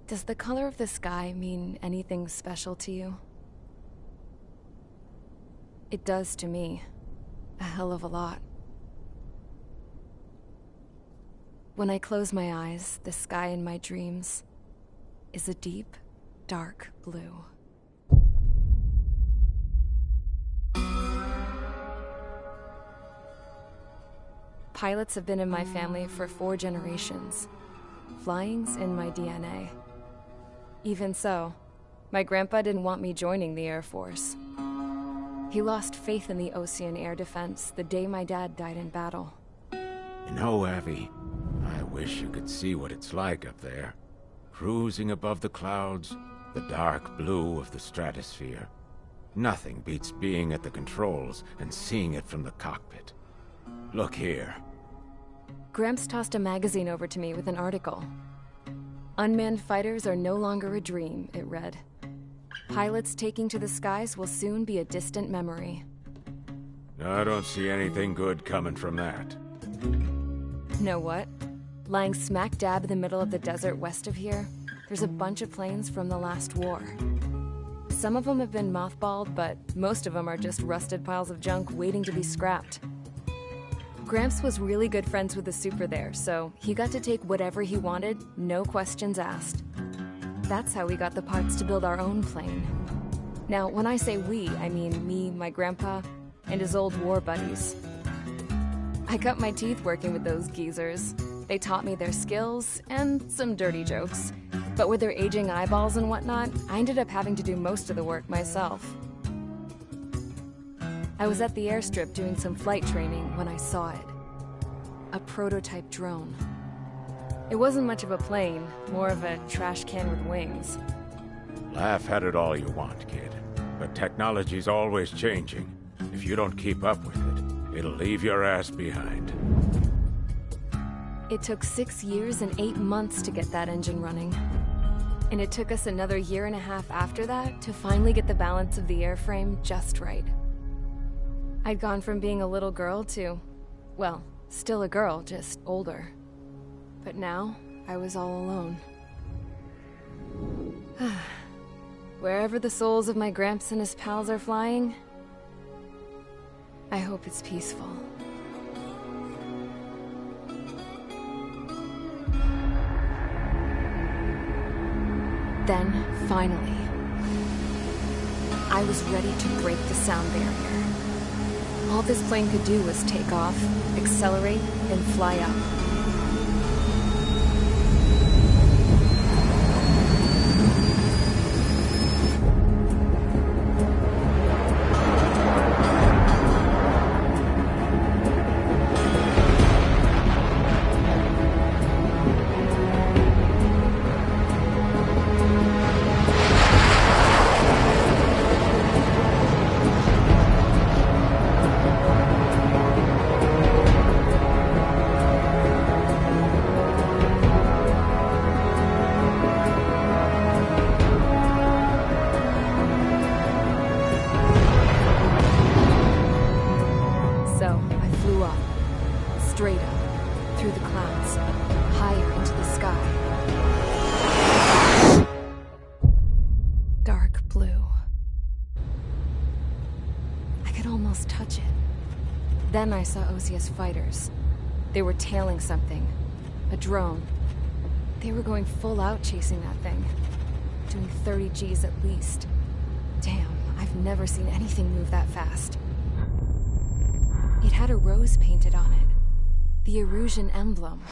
Does the color of the sky mean anything special to you? It does to me. A hell of a lot. When I close my eyes, the sky in my dreams is a deep, dark blue. Pilots have been in my family for 4 generations. Flying's in my DNA. Even so, my grandpa didn't want me joining the Air Force. He lost faith in the Osean air defense the day my dad died in battle. You know, Abby, I wish you could see what it's like up there. Cruising above the clouds, the dark blue of the stratosphere. Nothing beats being at the controls and seeing it from the cockpit. Look here. Gramps tossed a magazine over to me with an article. Unmanned fighters are no longer a dream, it read. Pilots taking to the skies will soon be a distant memory. I don't see anything good coming from that. Know what? Lying smack dab in the middle of the desert west of here, there's a bunch of planes from the last war. Some of them have been mothballed, but most of them are just rusted piles of junk waiting to be scrapped. Gramps was really good friends with the super there, so he got to take whatever he wanted, no questions asked. That's how we got the parts to build our own plane. Now, when I say we, I mean me, my grandpa, and his old war buddies. I cut my teeth working with those geezers. They taught me their skills, and some dirty jokes. But with their aging eyeballs and whatnot, I ended up having to do most of the work myself. I was at the airstrip doing some flight training when I saw it. A prototype drone. It wasn't much of a plane, more of a trash can with wings. Laugh at it all you want, kid. But technology's always changing. If you don't keep up with it, it'll leave your ass behind. It took 6 years and 8 months to get that engine running. And it took us another 1.5 years after that to finally get the balance of the airframe just right. I'd gone from being a little girl to, well, still a girl, just older. But now, I was all alone. Wherever the souls of my Gramps and his pals are flying, I hope it's peaceful. Then, finally, I was ready to break the sound barrier. All this plane could do was take off, accelerate, and fly up. Straight up, through the clouds, higher into the sky. Dark blue. I could almost touch it. Then I saw Osea's fighters. They were tailing something. A drone. They were going full out chasing that thing. Doing 30 Gs at least. Damn, I've never seen anything move that fast. It had a rose painted on it. The Erusian emblem.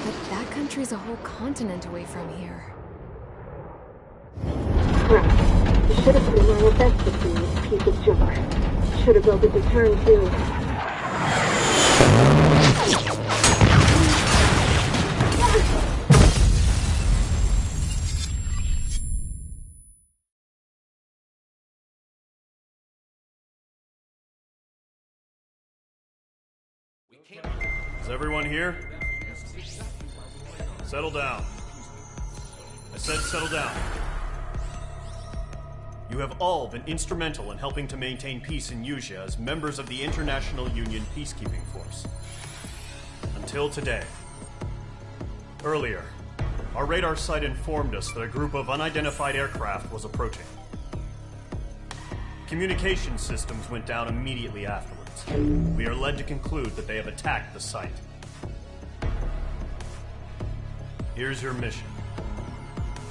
But that country's a whole continent away from here. Right. You should have been wearing a vest with you, piece of junk. Should have built a deterrent too. Is everyone here? Settle down. I said settle down. You have all been instrumental in helping to maintain peace in Usea as members of the International Union Peacekeeping Force. Until today. Earlier, Our radar site informed us that a group of unidentified aircraft was approaching. Communication systems went down immediately afterwards. We are led to conclude that they have attacked the site. Here's your mission.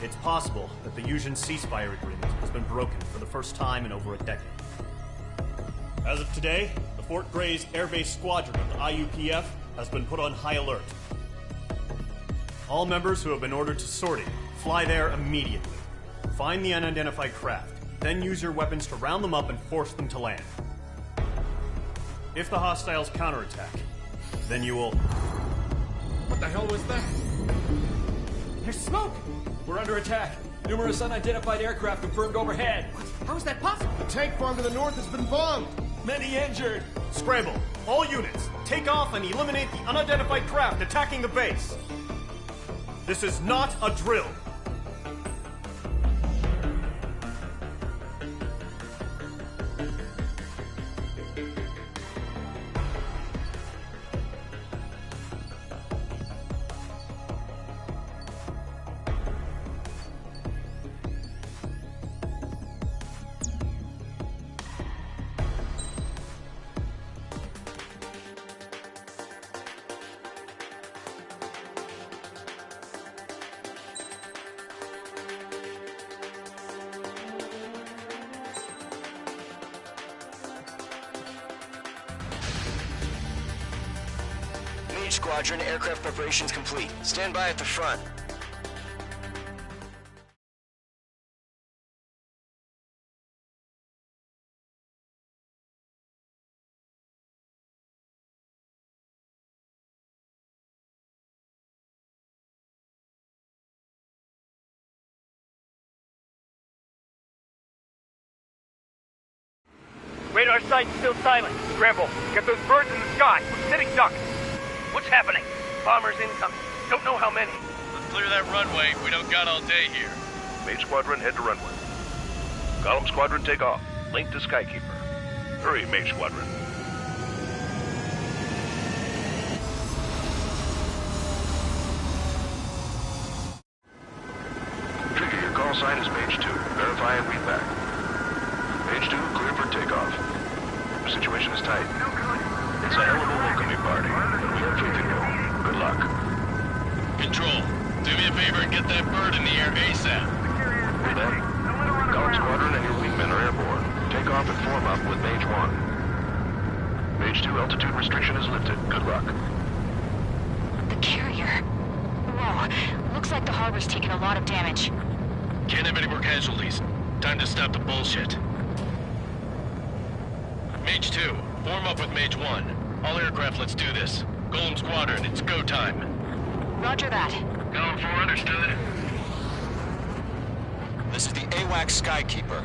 It's possible that the Yuuzhan ceasefire agreement has been broken for the first time in over a decade. As of today, the Fort Grays Air Base Squadron of the IUPF has been put on high alert. All members who have been ordered to sortie, fly there immediately. Find the unidentified craft, then use your weapons to round them up and force them to land. If the hostiles counterattack, then you will... What the hell was that? There's smoke! We're under attack. Numerous unidentified aircraft confirmed overhead. What? How is that possible? The tank farm to the north has been bombed. Many injured. Scramble! All units, take off and eliminate the unidentified craft attacking the base! This is not a drill! Squadron, aircraft preparations complete. Stand by at the front. Radar site still silent. Scramble. Get those birds in the sky. We're sitting ducks. What's happening? Bombers incoming. Don't know how many. Let's clear that runway. We don't got all day here. Mage Squadron, head to runway. Column Squadron, take off. Link to Skykeeper. Hurry, Mage Squadron. Trigger, your call sign is Mage 2. Verify and read back. Mage 2, clear for takeoff. The situation is tight. It's a hell of a welcoming party, but we have faith in you. Good luck. Control, do me a favor and get that bird in the air ASAP. Hear that? Column Squadron and your wingmen are airborne. Take off and form up with Mage 1. Mage 2, altitude restriction is lifted. Good luck. The carrier. Whoa, looks like the harbor's taken a lot of damage. Can't have any more casualties. Time to stop the bullshit. Mage 2, form up with Mage 1. All aircraft, let's do this. Golem Squadron, it's go time. Roger that. Golem 4, understood. This is the AWACS Skykeeper.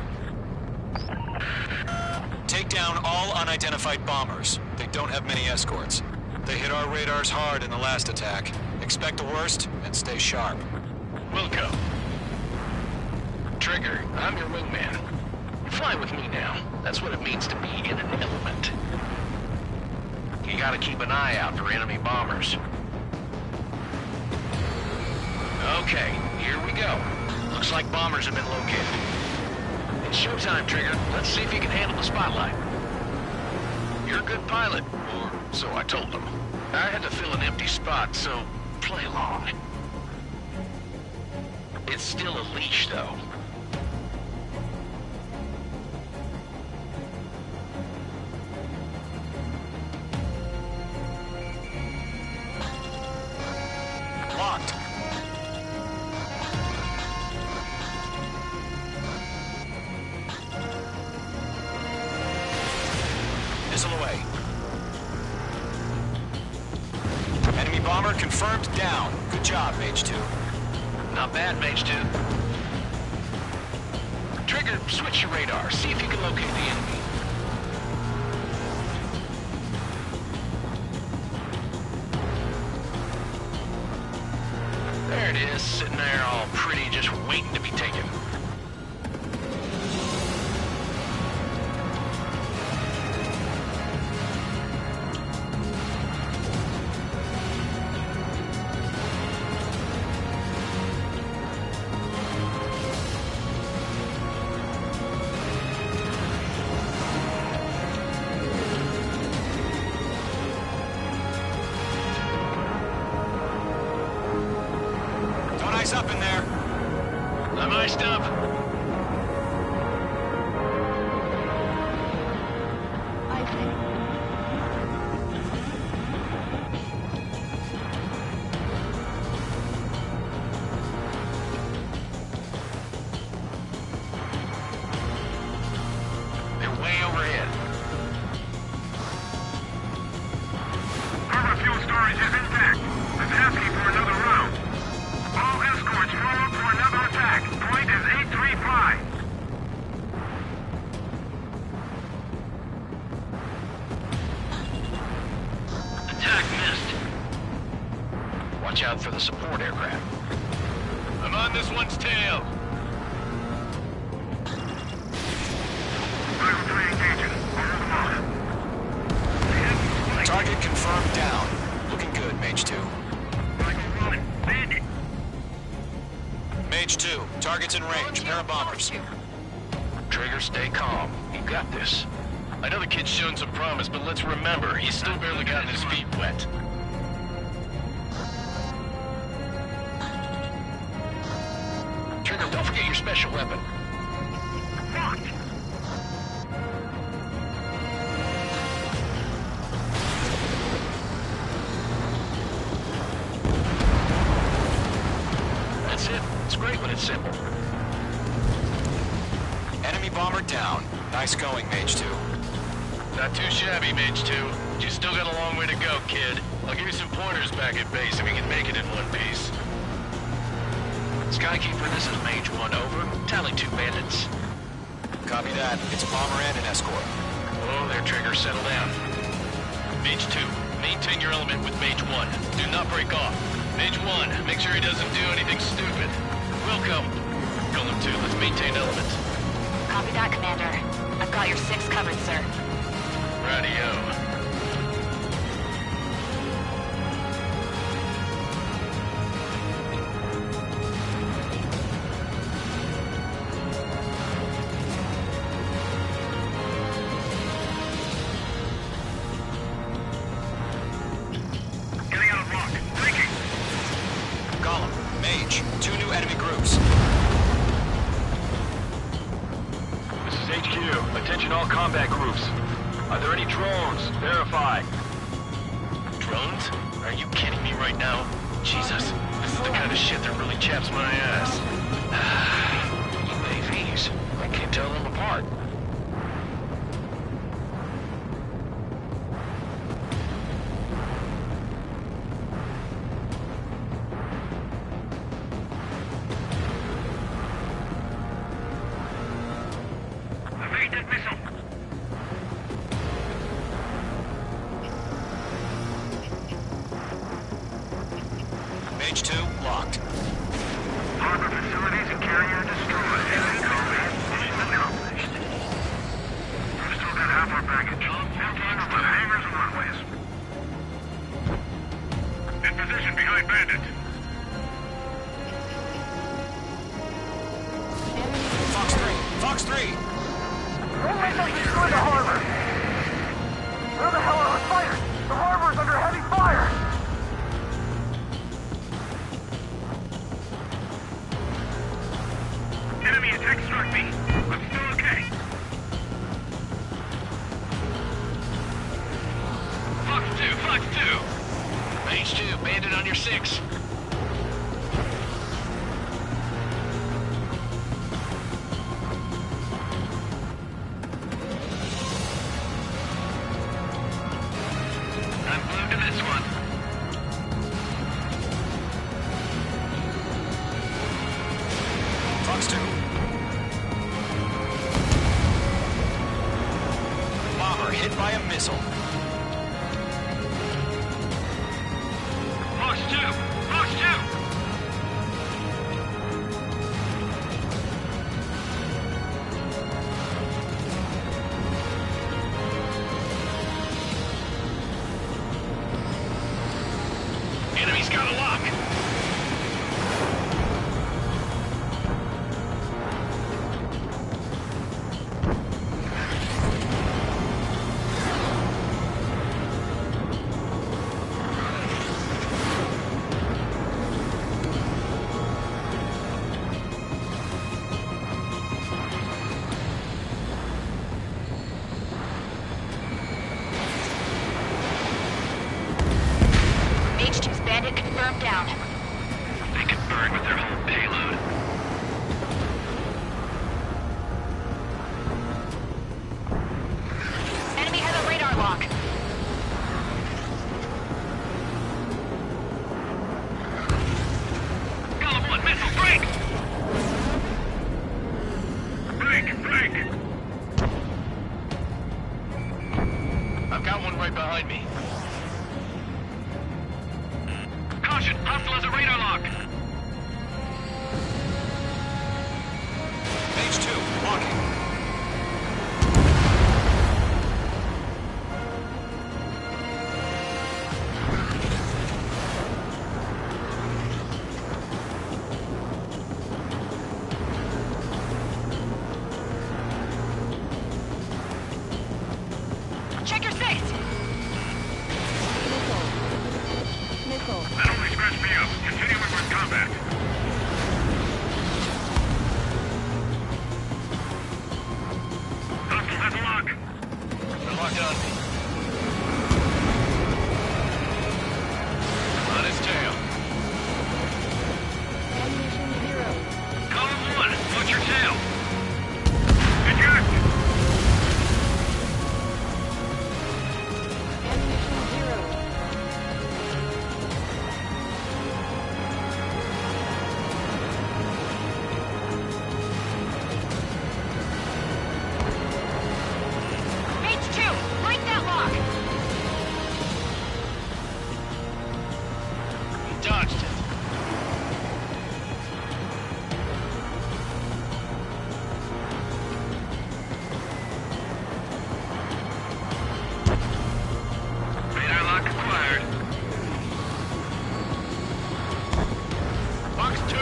Take down all unidentified bombers. They don't have many escorts. They hit our radars hard in the last attack. Expect the worst and stay sharp. Wilco. Trigger, I'm your wingman. Fly with me now. That's what it means to be in an element. You gotta keep an eye out for enemy bombers. Okay, here we go. Looks like bombers have been located. It's showtime, Trigger. Let's see if you can handle the spotlight. You're a good pilot, or so I told them. I had to fill an empty spot, so play along. It's still a leash, though. Locked. Missile away. Enemy bomber confirmed down. Good job, Mage 2. Not bad, Mage 2. Trigger, switch your radar. See if you can locate the enemy. There it is, sitting there all pretty, just waiting to be taken. I'm iced up. They're way overhead. Harbor fuel storage is intact. It's asking for another round. All escorts form up for another attack. Point is 835. Attack missed. Watch out for the support aircraft. I'm on this one's tail. Rifle 3 engaging. Hold them off. Target confirmed down. Looking good, Mage 2. Rifle 1. Bandit. Mage 2, target's in range. Pair of bombers. Trigger, stay calm. You got this. I know the kid's shown some promise, but let's remember, he's still barely gotten his feet wet. Trigger, don't forget your special weapon. That's it. It's great when it's simple. Enemy bomber down. Nice going, Mage 2. Not too shabby, Mage 2. You still got a long way to go, kid. I'll give you some pointers back at base if you can make it in one piece. Skykeeper, this is Mage 1, over. Tally 2 bandits. Copy that. It's bomber and an escort. Oh, there, Trigger, settle down. Mage 2, maintain your element with Mage 1. Do not break off. Mage 1, make sure he doesn't do anything stupid. Welcome. Golem 2, let's maintain element. Copy that, Commander. I've got your 6 covered, sir. Radio. Getting out of lock. Breaking. Golem, Mage, 2 new enemy groups. This is HQ. Attention all combat groups. Are there any drones? Verify. Drones? Are you kidding me right now? Jesus, this is the kind of shit that really chaps my ass. UAVs. I can't tell them apart. Evade that missile. Mage 2, locked. Harbor facilities and carrier destroyed. Combat mission accomplished. We've still got half our baggage. Emptying of the hangars and runways. In position behind Bandit. Fox 3, Fox 3! Don't let them destroy the harbor! Where the hell are the fighters? The harbor's under heavy fire! Enemy attack struck me. I'm still okay. Fox 2! Mage 2, bandit on your 6. I'm glued to this one. Fox 2. Bomber hit by a missile. Fox 2! Fox 2! Enemy's got a lock. right behind me. Caution! Hostile has a radar lock! Mage 2, walking. Check your six! That only scratched me up. Continuing with combat. Hostile has a lock. They're locked on me. On his tail. Column 1, watch your tail. Eject! Mage 2, break that lock! He dodged it. Radar lock acquired. Box 2.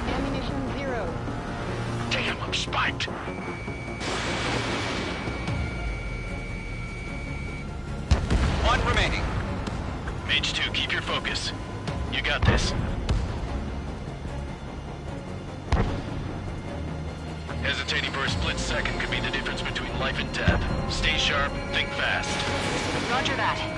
Ammunition 0. Damn, I'm spiked. One remaining. Mage 2, keep your focus. You got this. Hesitating for a split second could be the difference between life and death. Stay sharp, think fast. Roger that.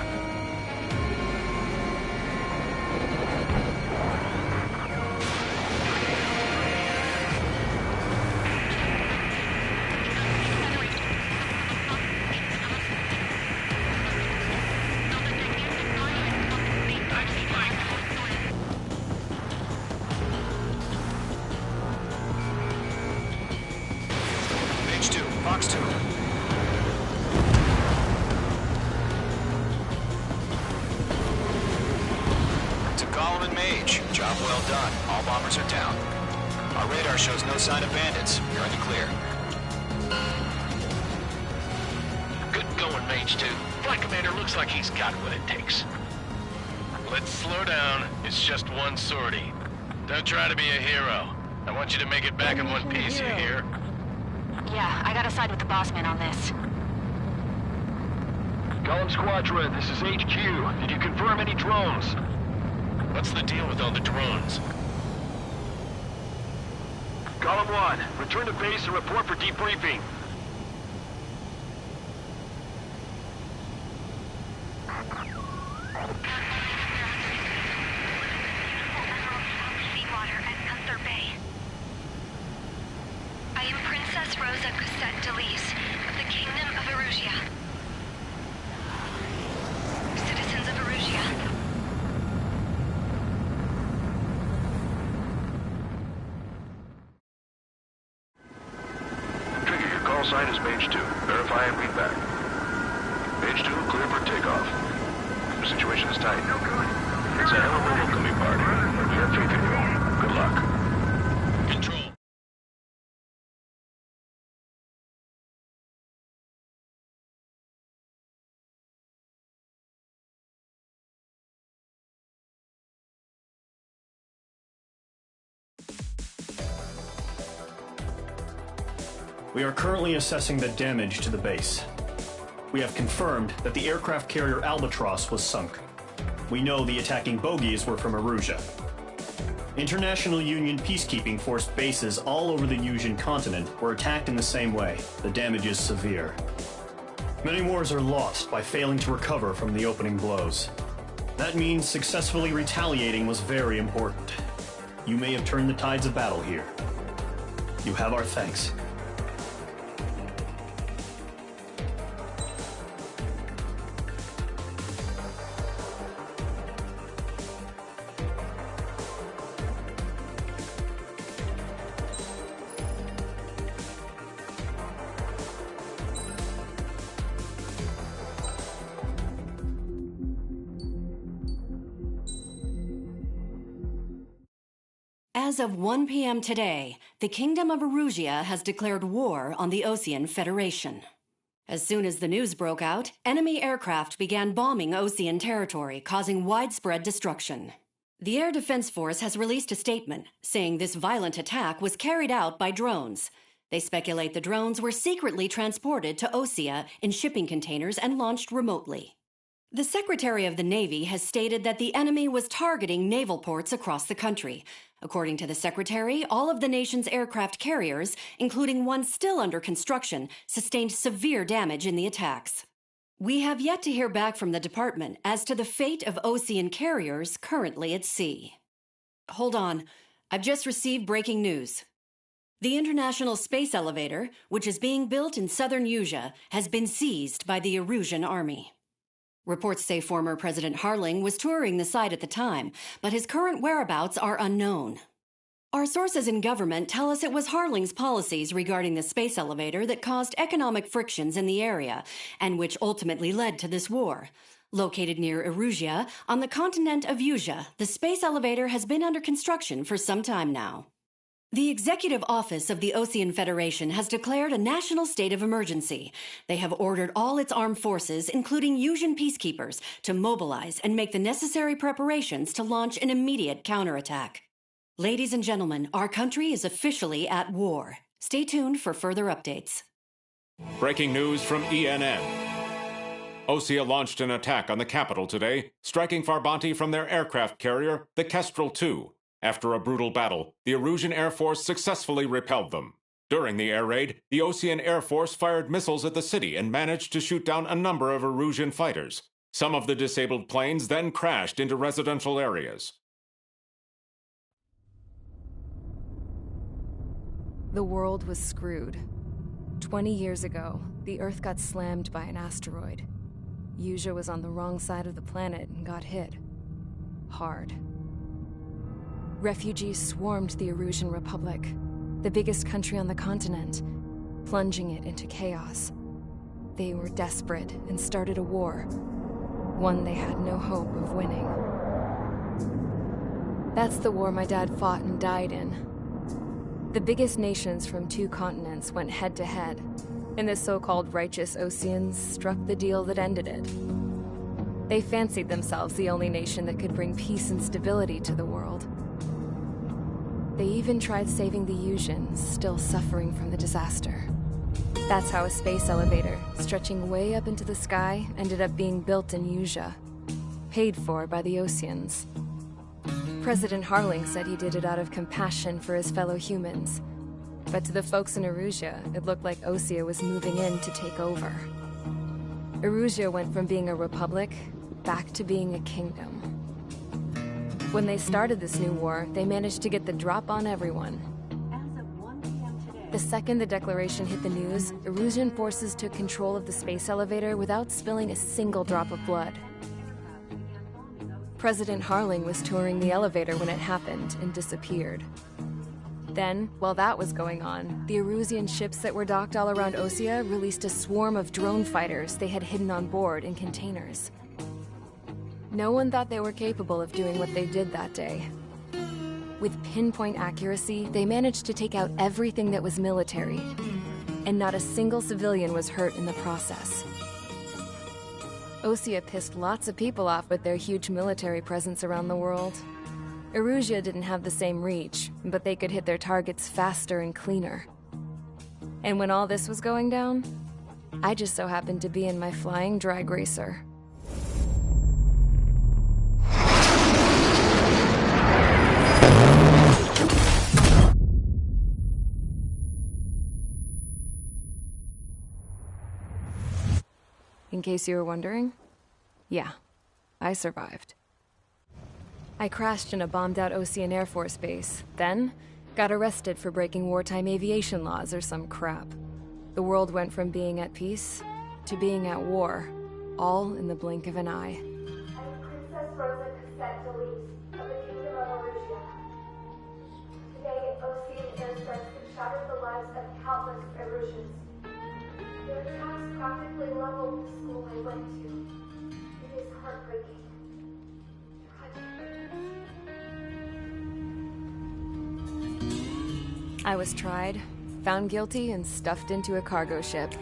Mage 2, box 2. To Gollum and Mage, job well done. All bombers are down. Our radar shows no sign of bandits. You're in the clear. Good going, Mage 2. Flight Commander looks like he's got what it takes. Let's slow down. It's just one sortie. Don't try to be a hero. I want you to make it back in one piece, you hear? Yeah, I gotta side with the boss man on this. Gollum Squadron, this is HQ. Did you confirm any drones? What's the deal with all the drones? Column 1, return to base and report for debriefing. Seawater at Gunther Bay. I am Princess Rosa Cosette Delise of the Kingdom of Erusia. Citizens of Erusia. Trigger, your call sign is Mage 2. Verify and read back. Mage 2, clear for takeoff. The situation is tight. It's a hell of a welcoming party. We have faith in you. Good luck. Control. We are currently assessing the damage to the base. We have confirmed that the aircraft carrier Albatross was sunk. We know the attacking bogies were from Erusia. International Union peacekeeping force bases all over the Yusian continent were attacked in the same way. The damage is severe. Many wars are lost by failing to recover from the opening blows. That means successfully retaliating was very important. You may have turned the tides of battle here. You have our thanks. As of 1 p.m. today, the Kingdom of Erusia has declared war on the Osean Federation. As soon as the news broke out, enemy aircraft began bombing Osean territory, causing widespread destruction. The Air Defense Force has released a statement saying this violent attack was carried out by drones. They speculate the drones were secretly transported to Osea in shipping containers and launched remotely. The Secretary of the Navy has stated that the enemy was targeting naval ports across the country. According to the Secretary, all of the nation's aircraft carriers, including one still under construction, sustained severe damage in the attacks. We have yet to hear back from the department as to the fate of Osean carriers currently at sea. Hold on, I've just received breaking news. The International Space Elevator, which is being built in southern Usea, has been seized by the Erusian Army. Reports say former President Harling was touring the site at the time, but his current whereabouts are unknown. Our sources in government tell us it was Harling's policies regarding the space elevator that caused economic frictions in the area, and which ultimately led to this war. Located near Erusia, on the continent of Usea, the space elevator has been under construction for some time now. The Executive Office of the Osean Federation has declared a national state of emergency. They have ordered all its armed forces, including Usian peacekeepers, to mobilize and make the necessary preparations to launch an immediate counterattack. Ladies and gentlemen, our country is officially at war. Stay tuned for further updates. Breaking news from ENN. Osea launched an attack on the capital today, striking Farbanti from their aircraft carrier, the Kestrel II. After a brutal battle, the Erusian Air Force successfully repelled them. During the air raid, the Osean Air Force fired missiles at the city and managed to shoot down a number of Erusian fighters. Some of the disabled planes then crashed into residential areas. The world was screwed. 20 years ago, the Earth got slammed by an asteroid. Usea was on the wrong side of the planet and got hit. Hard. Refugees swarmed the Erusian Republic, the biggest country on the continent, plunging it into chaos. They were desperate and started a war, one they had no hope of winning. That's the war my dad fought and died in. The biggest nations from 2 continents went head-to-head, and the so-called righteous Oseans struck the deal that ended it. They fancied themselves the only nation that could bring peace and stability to the world. They even tried saving the Usians, still suffering from the disaster. That's how a space elevator, stretching way up into the sky, ended up being built in Usea, paid for by the Oseans. President Harling said he did it out of compassion for his fellow humans. But to the folks in Erusia, it looked like Osea was moving in to take over. Erusia went from being a republic back to being a kingdom. When they started this new war, they managed to get the drop on everyone. The second the declaration hit the news, Erusian forces took control of the space elevator without spilling a single drop of blood. President Harling was touring the elevator when it happened and disappeared. Then, while that was going on, the Erusian ships that were docked all around Osea released a swarm of drone fighters they had hidden on board in containers. No one thought they were capable of doing what they did that day. With pinpoint accuracy, they managed to take out everything that was military, and not a single civilian was hurt in the process. Osea pissed lots of people off with their huge military presence around the world. Erusia didn't have the same reach, but they could hit their targets faster and cleaner. And when all this was going down, I just so happened to be in my flying drag racer. In case you were wondering, yeah, I survived. I crashed in a bombed-out Osean Air Force base, then got arrested for breaking wartime aviation laws or some crap. The world went from being at peace to being at war, all in the blink of an eye. I'm Princess Rosa Cassette Delise of the Kingdom of Erusia. Today, Osean airstrikes have shattered the lives of countless Erusians. Their attacks practically leveled the school I went to. It is heartbreaking. I was tried, found guilty, and stuffed into a cargo ship.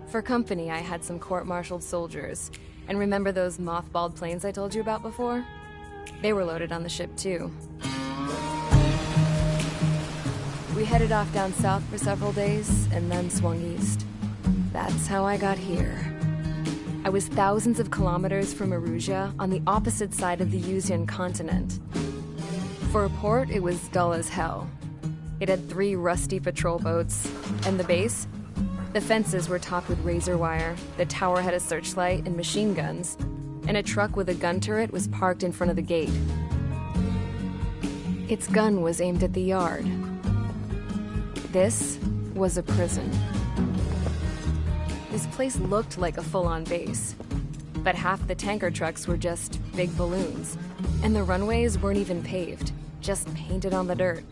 For company, I had some court-martialed soldiers. And remember those mothballed planes I told you about before? They were loaded on the ship, too. We headed off down south for several days, and then swung east. That's how I got here. I was thousands of kilometers from Erusia, on the opposite side of the Usian continent. For a port, it was dull as hell. It had 3 rusty patrol boats, and the base? The fences were topped with razor wire, the tower had a searchlight and machine guns, and a truck with a gun turret was parked in front of the gate. Its gun was aimed at the yard. This was a prison. This place looked like a full-on base, but half the tanker trucks were just big balloons, and the runways weren't even paved, just painted on the dirt.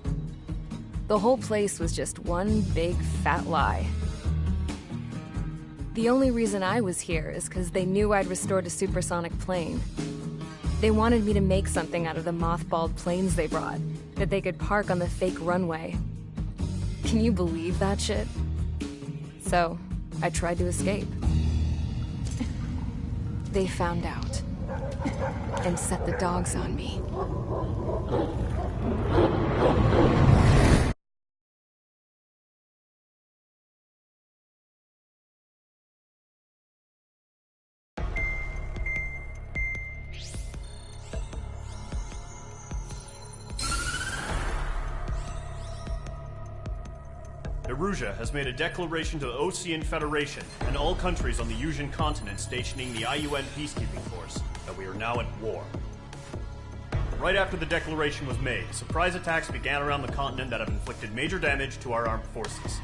The whole place was just one big fat lie. The only reason I was here is because they knew I'd restored a supersonic plane. They wanted me to make something out of the mothballed planes they brought, that they could park on the fake runway. Can you believe that shit? So, I tried to escape. They found out, and set the dogs on me. Erusia has made a declaration to the Osean Federation and all countries on the Usian continent stationing the IUN peacekeeping force that we are now at war. Right after the declaration was made, surprise attacks began around the continent that have inflicted major damage to our armed forces.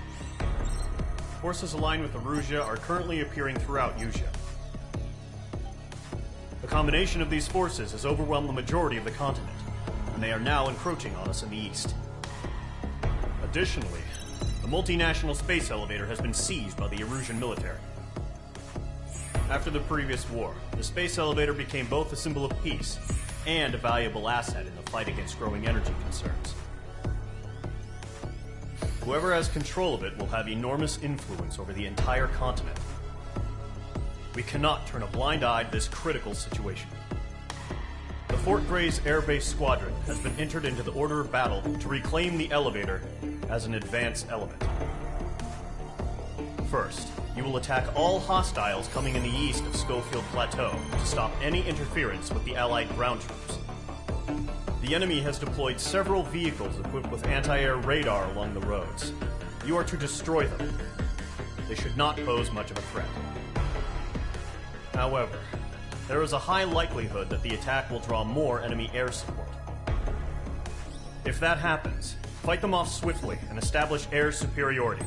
Forces aligned with Erusia are currently appearing throughout Usia. The combination of these forces has overwhelmed the majority of the continent, and they are now encroaching on us in the east. Additionally, the multinational space elevator has been seized by the Erusian military. After the previous war, the space elevator became both a symbol of peace and a valuable asset in the fight against growing energy concerns. Whoever has control of it will have enormous influence over the entire continent. We cannot turn a blind eye to this critical situation. The Fort Grays Air Base Squadron has been entered into the order of battle to reclaim the elevator as an advance element. First, you will attack all hostiles coming in the east of Schofield Plateau to stop any interference with the Allied ground troops. The enemy has deployed several vehicles equipped with anti-air radar along the roads. You are to destroy them. They should not pose much of a threat. However, there is a high likelihood that the attack will draw more enemy air support. If that happens, fight them off swiftly and establish air superiority.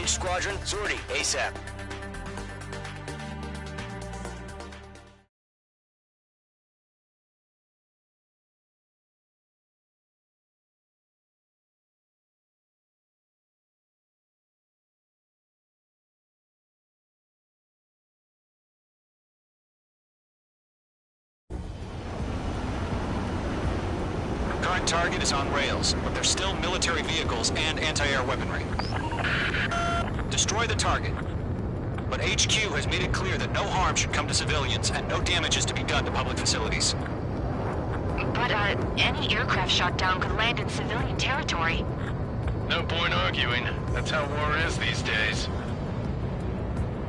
Engage squadron. Sortie, ASAP. Current target is on rails, but there's still military vehicles and anti-air weaponry. Destroy the target. But HQ has made it clear that no harm should come to civilians and no damage is to be done to public facilities. But, any aircraft shot down could land in civilian territory. No point arguing. That's how war is these days.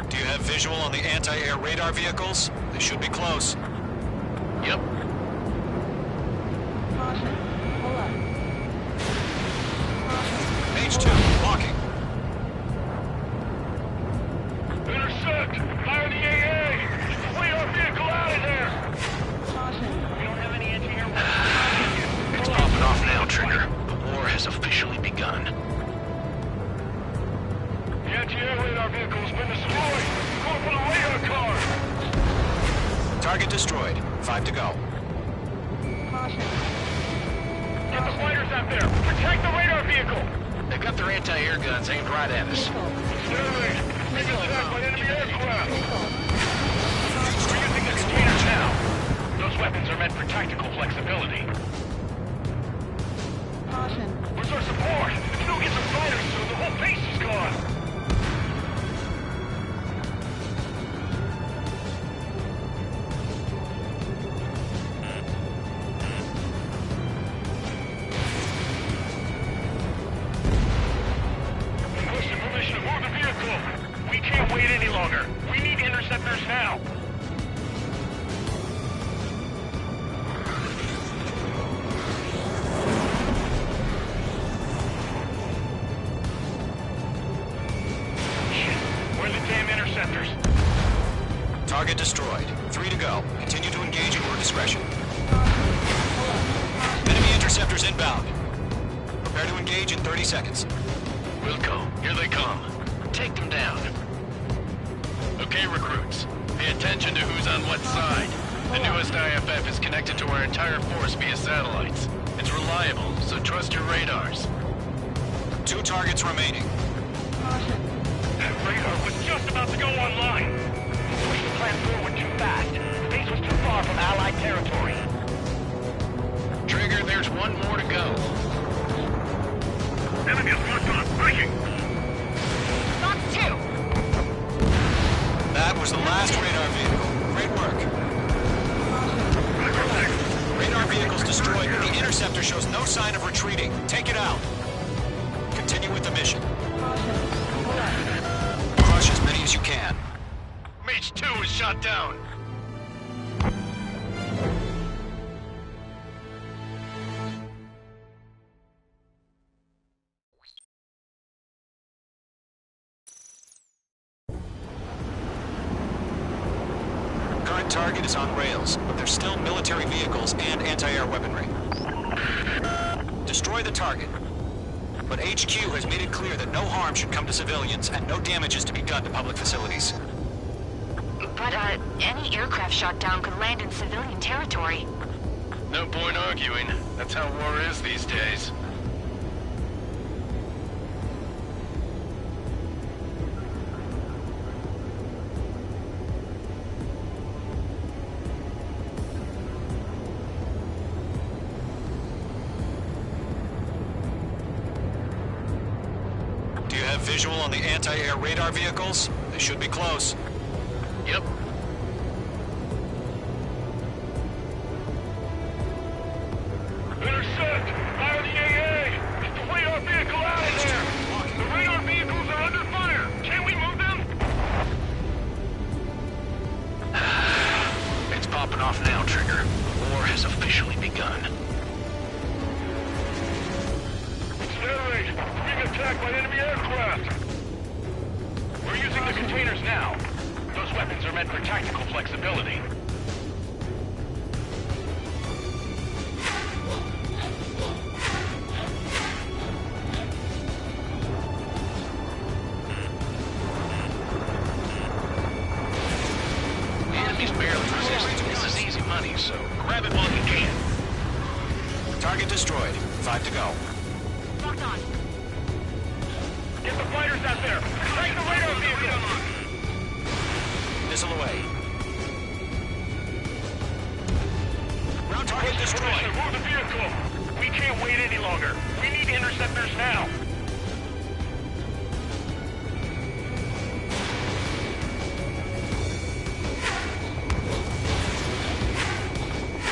Do you have visual on the anti-air radar vehicles? They should be close. Yep. H2, walking. Intercept! Fire the AA! Flee our vehicle out of there! We don't have any anti-air weapons. It's popping off now, Trigger. The war has officially begun. The anti-air radar vehicle has been destroyed! Go for the radar car! Target destroyed. 5 to go. Get the fighters out there! Protect the radar vehicle! They've got their anti-air guns aimed right at us. Stanley! Being attacked by enemy aircraft! We're using the containers now. Those weapons are meant for tactical flexibility. Where's our support? If we don't get some fighters soon, the whole base is gone! Requesting permission to move the vehicle! We can't wait any longer! We need interceptors now! Where are the damn interceptors? Target destroyed. 3 to go. Continue to engage at your discretion. Enemy interceptors inbound. Prepare to engage in 30 seconds. Wilco, here they come. Take them down. Okay, recruits. Pay attention to who's on what side. The newest IFF is connected to our entire force via satellites. It's reliable, so trust your radars. 2 targets remaining. That radar was just about to go online! Push the plan forward too fast. The base was too far from Allied territory. Trigger, there's one more to go. Enemy is locked on. Breaking! That's 2! That was the last radar vehicle. Great work. Radar vehicle's destroyed, but the interceptor shows no sign of retreating. Take it out. Continue with the mission. Crush as many as you can. Mage 2 is shot down. Current target is on rails, but there's still military vehicles and anti-air weaponry. Destroy the target. But HQ has made it clear that no harm should come to civilians and no damage is to be done to public facilities. But, any aircraft shot down could land in civilian territory. No point arguing. That's how war is these days. Do you have visual on the anti-air radar vehicles? They should be close. Yep. Intercept! Fire the AA! Flee our vehicle out of there! The radar vehicles are under fire! Can we move them? It's popping off now, Trigger. The war has officially begun. Stanley! Being attacked by enemy aircraft! We're using the containers now. Those weapons are meant for tactical flexibility. Grab it while you can. Target destroyed. 5 to go. Locked on. Get the fighters out there! Take the radar vehicle! Missile away. Ground target destroyed. Move the vehicle! We can't wait any longer. We need interceptors now.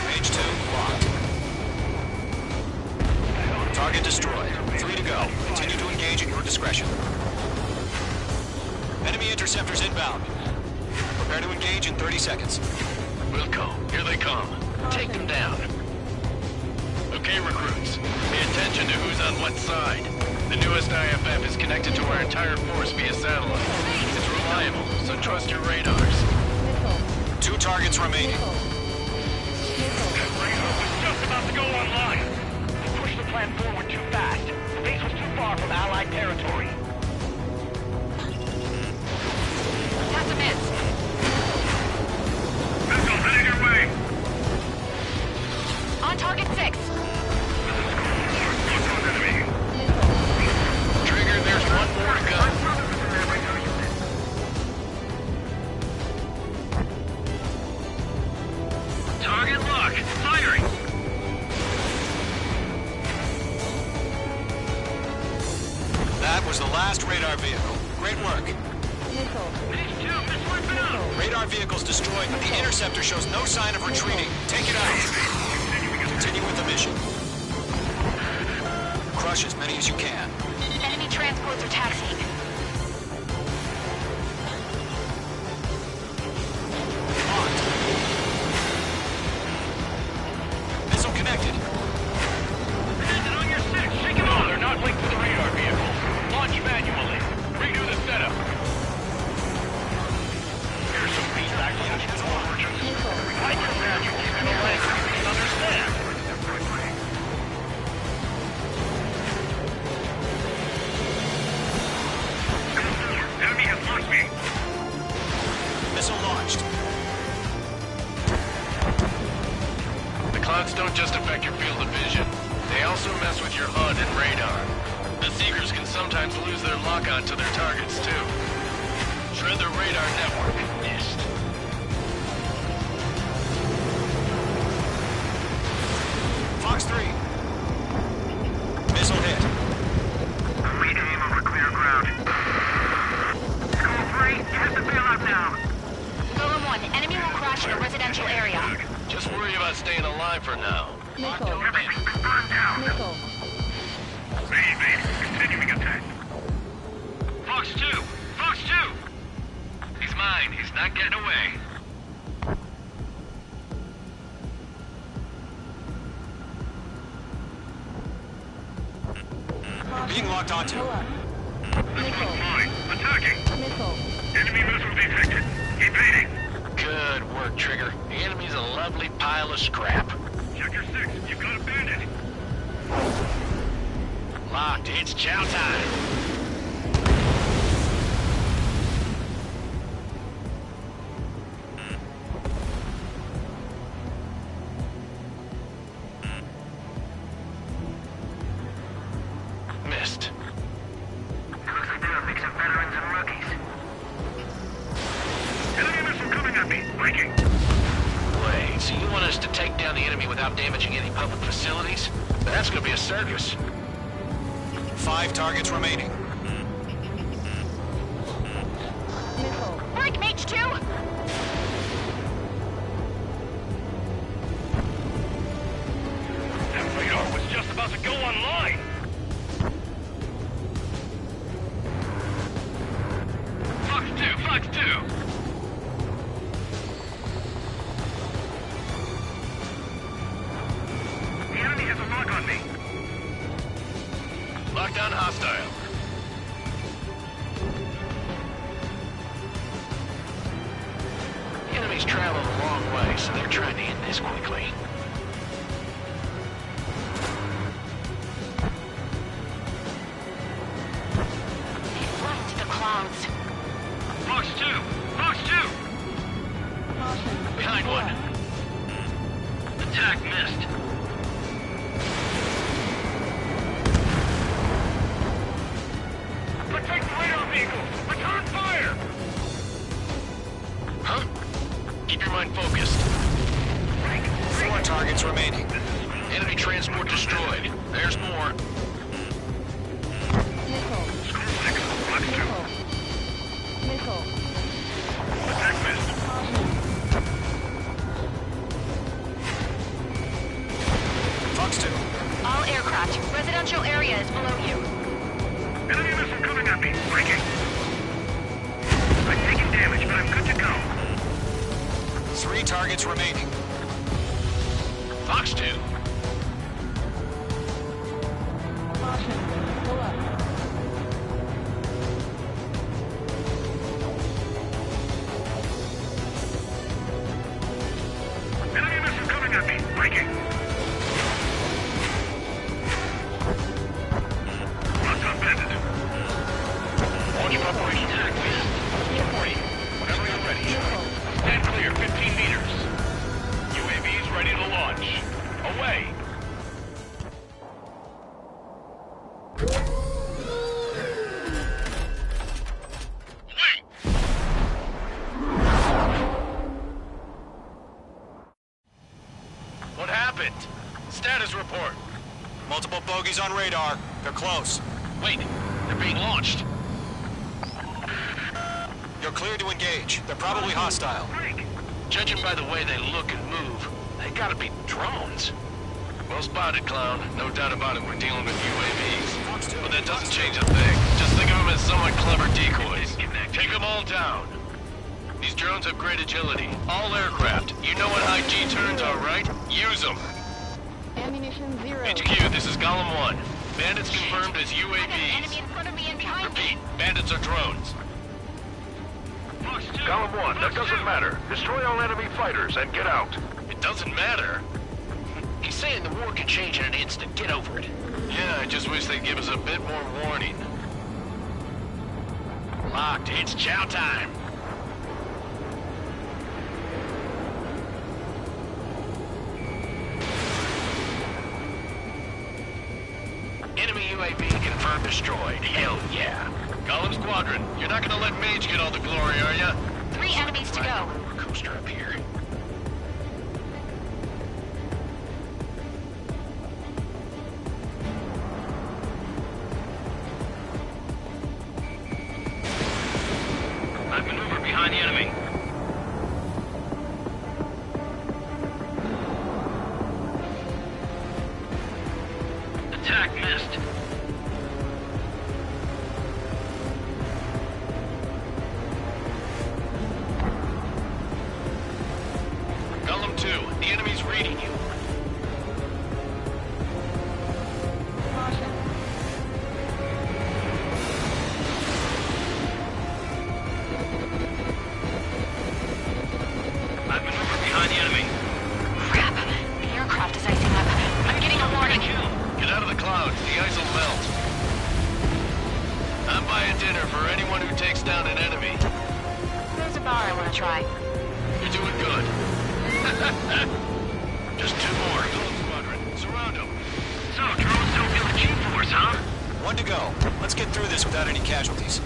Page 2, locked. Target destroyed. 3 to go. Continue to engage at your discretion. Enemy interceptors inbound. Prepare to engage in 30 seconds. Wilco, here they come. Take them down. Okay, recruits. Pay attention to who's on what side. The newest IFF is connected to our entire force via satellite. It's reliable, so trust your radars. 2 targets remaining. That radar was just about to go online. We pushed the plan forward too fast. The base was too far from Allied territory. That's a miss. Missile heading your way. On target 6. Trigger, there's one more to go. Target lock. Firing. That was the last radar vehicle. Great work. Radar vehicle's destroyed, but the interceptor shows no sign of retreating. Take it out. Continue with the mission. Crush as many as you can. Enemy transports are taxiing. Missile connected. Landed on your 6. Shake it on. They're not linked to the radar vehicle. Launch manually. Redo the setup. Here's some feedback from the origins. I can manually in a language we can understand. Enemy has launched me. Missile launched. The clouds don't just affect your field of vision. They also mess with your HUD and radar. The Seekers can sometimes lose their lock-on to their targets, too. Shred their radar network. Missed. Fox 3. Missile hit. We aim over clear ground. School 3, you have to bail out now. Golem 1, enemy will crash in a residential area. Just worry about staying alive for now. Everything's been burned down. Evade. Continuing attack. Fox 2! Fox 2! He's mine. He's not getting away. Being locked onto. This one's mine. Attacking. Enemy missile detected. Evading. Good work, Trigger. The enemy's a lovely pile of scrap. Check your 6. You've got a bandit. Locked. It's chow time. Missed. Looks like they're a mix of veterans and rookies. Enemy missile coming at me. Breaking. Wait, so you want us to take down the enemy without damaging any public facilities? That's gonna be a circus. 5 targets remaining. Break Mage 2! That radar was just about to go online. Fox 2, Fox 2. The enemy has a lock on me. Lockdown hostile. The enemy's traveled a long way, so they're trying to end this quickly. They've run into the clouds. Fox 2, Fox 2. Behind one. Attack missed. Protect the radar vehicles! Return fire! Huh? Keep your mind focused. 4 targets remaining. Enemy transport destroyed. There's more. Attack missed. Fox 2. All aircraft. Residential area is below you. Enemy missile coming at me. Breaking. I'm taking damage, but I'm good to go. 3 targets remaining. Fox 2. Enemy missile coming at me. Breaking. Locked on bandit. Launch preparation attack missed. 40. Whenever you're ready. Stand clear, 15 meters. UAVs ready to launch. Away. What happened? Status report. Multiple bogeys on radar. They're close. Wait, they're being launched. You're cleared to engage. They're probably hostile. Judging by the way they look and move, they gotta be drones. Well spotted, Clown. No doubt about it, we're dealing with UAVs. But that doesn't change a thing. Just think of them as somewhat clever decoys. Take them all down. These drones have great agility. All aircraft. You know what high G turns are, right? Use them. Ammunition 0. HQ, this is Golem 1. Bandits confirmed as UAVs. Enemy in front of me and behind me. Repeat, bandits are drones. Golem 1, that doesn't matter. Destroy all enemy fighters and get out. It doesn't matter. He's saying the war can change in an instant. Get over it. Yeah, I just wish they'd give us a bit more warning. Locked. It's chow time. Enemy UAV confirmed destroyed. Hell yeah. Golem Squadron, you're not gonna let Mage get all the glory, are ya? 3 enemies to go. Coaster up here. I've maneuvered behind the enemy. Attack missed. Golem 2, the enemy's reading you. I've maneuvered behind the enemy. Crap. The aircraft is icing up. I'm getting a warning. Get out of the clouds, the ice will melt. I'm buying dinner for anyone who takes down an enemy. There's a bar I want to try. You're doing good. Just 2 more. Golem Squadron, surround them. So, drones don't feel the G-force, huh? 1 to go. Let's get through this without any casualties.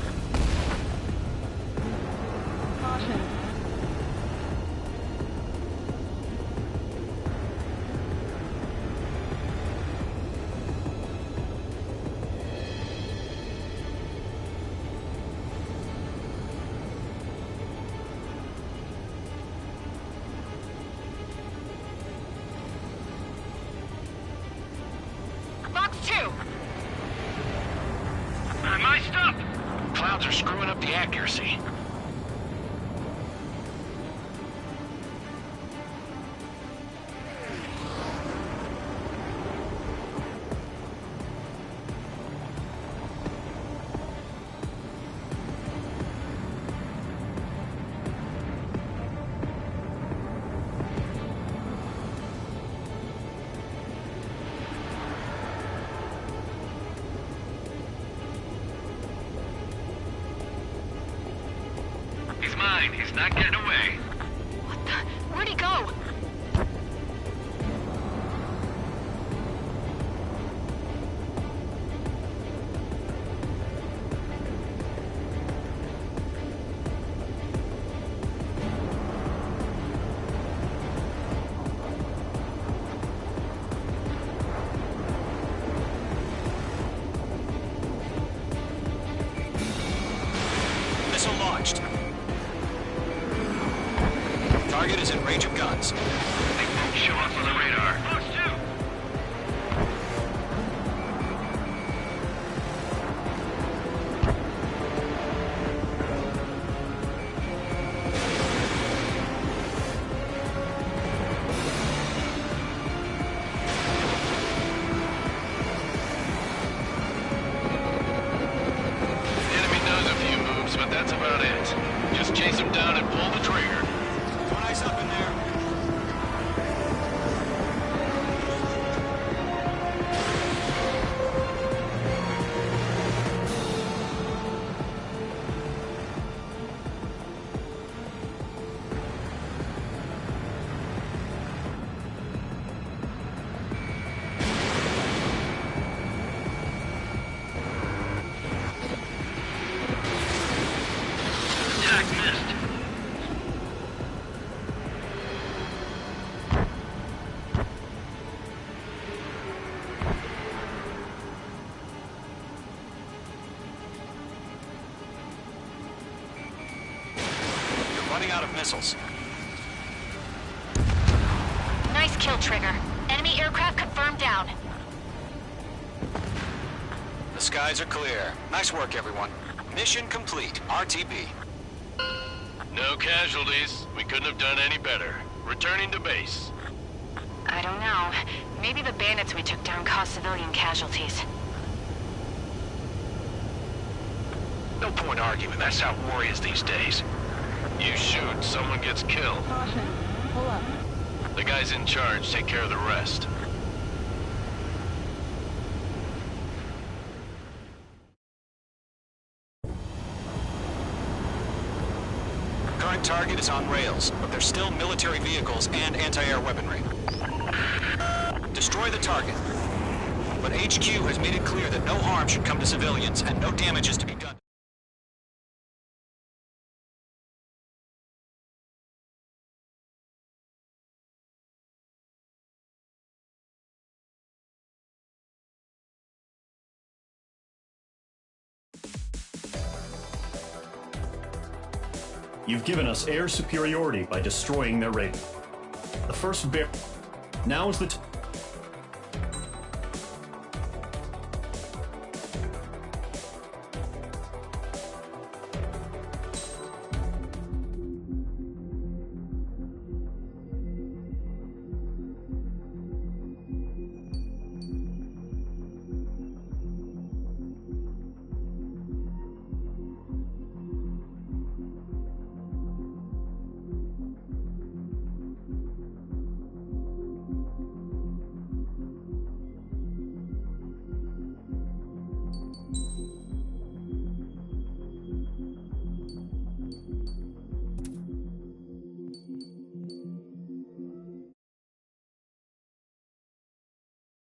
Box 2. I'm iced up. Clouds are screwing up the accuracy. He's mine. He's not getting away. What the? Where'd he go? missiles. They won't show up on the radar. Us too. Enemy does a few moves, but that's about it. Just chase them down and pull the trigger. Eyes up in there. Attack missed. You're running out of missiles. Nice kill, Trigger. Enemy aircraft confirmed down. The skies are clear. Nice work, everyone. Mission complete. RTB. No casualties. We couldn't have done any better. Returning to base. I don't know. Maybe the bandits we took down caused civilian casualties. No point arguing. That's how war is these days. You shoot, someone gets killed. Caution. Pull up. The guys in charge take care of the rest. Current target is on rails, but there's still military vehicles and anti-air weaponry. Destroy the target. But HQ has made it clear that no harm should come to civilians and no damage is to be done. You've given us air superiority by destroying their radar. The first bear. Now is the